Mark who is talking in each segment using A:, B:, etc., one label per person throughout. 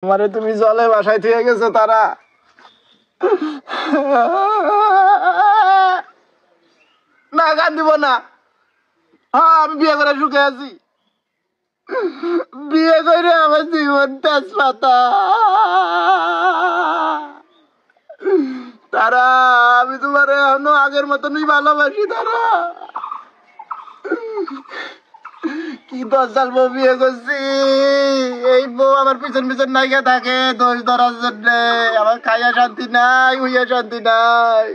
A: আমারে তুমি জলে বাসায় থেকে গেছো তারা। না গান দিব না। হ্যাঁ আমি বিয়ে করে সুখে আছি। বিয়ে করে আমার জীবন তেজপাতা। তারা আমি তোমার এখনো আগের মতনই ভালোবাসি। তারা কি 10 সাল বউ বিয়ে করছি, এই বউ আমার পিছন পিছন নাইকা থাকে দোষ ধরার জন্য। আমার খাইয়া শান্তি নাই, হইয়া শান্তি নাই।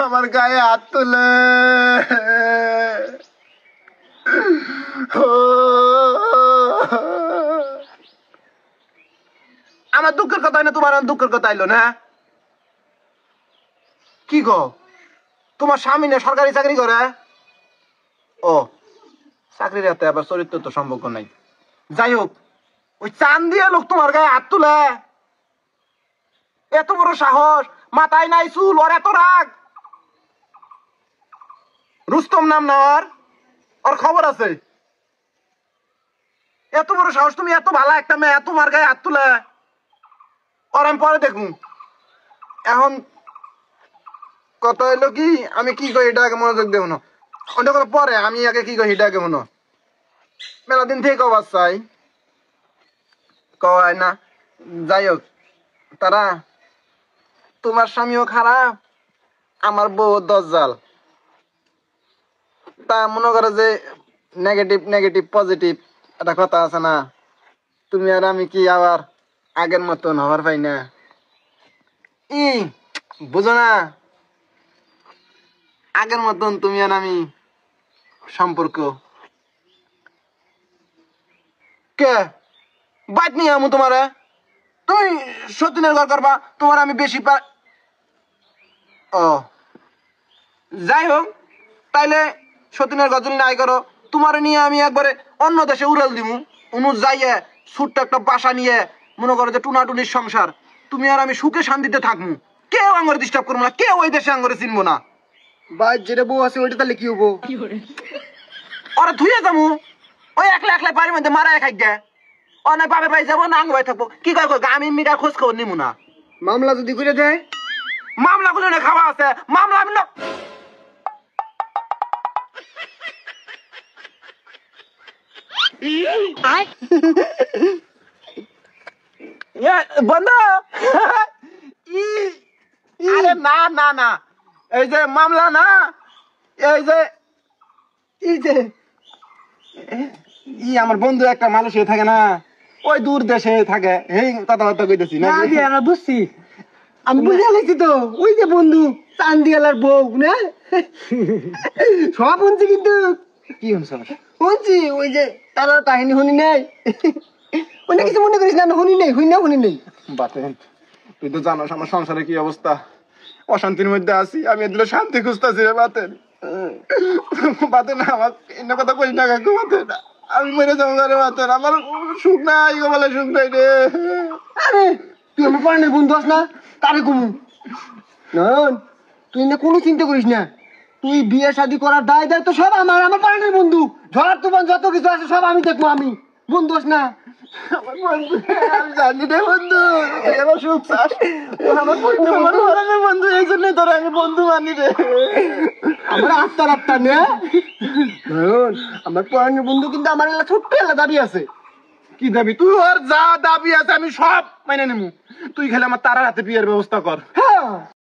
A: আমার গায়ে হাত তুলে। আমার দুঃখের কথা না, তোমার দুঃখের কথা আইলো না। কি গো তোমার স্বামী না সরকারি চাকরি করে? ও চাকরির হাতে আবার চরিত্র তো সম্পর্ক নাই। যাই হোক, ওই চান দিয়ে লোক তোমার গায়ে হাত তুলে, এত বড় সাহস! মাথায় নাই চুল, ওর এত রাগ। রুস্তম নাম না ওর খবর আছে। এত বড় সাহস, তুমি এত ভালো একটা মেয়ে তোমার গায়ে হাত তুলে। ওর আমি পরে দেখুন। এখন কথা হইলো কি, আমি কি কই এটা আগে মনোযোগ দেব না। অন্য কোনো পরে আমি আগে কি কই এটা আগে মনো। মেলা দিন থেকে কবার চাই কয় না। যাই হোক, তারা তোমার স্বামীও খারাপ, আমার বউ দজ্জাল। তা মনে করো যে নেগেটিভ নেগেটিভ পজিটিভ একটা কথা আছে না, তুমি আর আমি কি আবার আগের মতন হবার পাই না? বুঝো না, আগের মতন তুমি আর আমি সম্পর্ক কে বাইট নিয়ে আমু তোমারে। তুমি সতীনের ঘর করবা, তোমার আমি বেশি ও যাই হোক, তাইলে সতীনের ঘর যদি নাই করো, তোমার নিয়ে আমি একবারে অন্য দেশে উড়াল দিমু। অনু যাইয়ে ছোট্ট একটা বাসা নিয়ে মনে করো যে টুনাটুনির সংসার, তুমি আর আমি সুখে শান্তিতে থাকবো। কেউ আঙ্গরে ডিস্টার্ব করবো না, কেউ ওই দেশে আঙ্গরে চিনবো না। ভাই যেটা বউ আছে ওইটা তাহলে কি হবো? ওরা ধুয়ে যাবো, ওই একলা একলা বাড়ির মধ্যে মারা খাই গে। ও না বাপে ভাই যাবো না আঙ্গ ভাই থাকবো। কি কয় আমি মিটার খোঁজ খবর নিবো না। মামলা যদি করে দেয়, মামলা গুলো না খাওয়া আছে, মামলা আমি বন্ধ। আরে না না না, এই যে মামলা না, এই যে আমার বন্ধু একটা মানুষ থাকে না, ওই দূর দেশে থাকে, এই কথাবার্তা কইতেছি না। বুঝছি, আমি বুঝে আলেছি তো। ওই যে বন্ধু চান্দিয়ালার বউ না, সব শুনছি। কিন্তু কি শুনছি ওই যে তার কাহিনী শুনি নাই। অনেক কিছু মনে করিস না, শুনি নেই, শুনি নেই। বাতেন তুই তো জানোস আমার সংসারে কি অবস্থা, অশান্তির মধ্যে আছি। আমি এদিকে শান্তি খুঁজতেছি রে বাতেন। বাতেন আমার এন্য কথা কইস না কাকু। বাতেন আমি মরে যাবো রে বাতেন, আমার সুখ নাই গো, বলে সুখ নাই রে। আরে তুই আমার পানের বন্ধু আস না, তারে কমু নয়ন। তুই না কোনো চিন্তা করিস না, তুই বিয়ে শাদী করার দায় দায়িত্ব সব আমার। আমার পানের বন্ধু ঝড় তুফান যত কিছু আছে সব আমি দেখবো। আমি বন্ধু আস না, আমার বন্ধু। আমি জানি রে বন্ধু, আমার সুখ চাস, আমার পরানের বন্ধু, এই জন্যই তোর আমি বন্ধু মানি রে। আমার আত্মার আত্মা নে আমার পরানের বন্ধু। কিন্তু আমার এলা ছোট্ট এলা দাবি আছে। কি দাবি? তুই ওর যা দাবি আছে আমি সব মেনে নেবো। তুই খালি আমার তারার হাতে বিয়ের ব্যবস্থা কর। হ্যাঁ।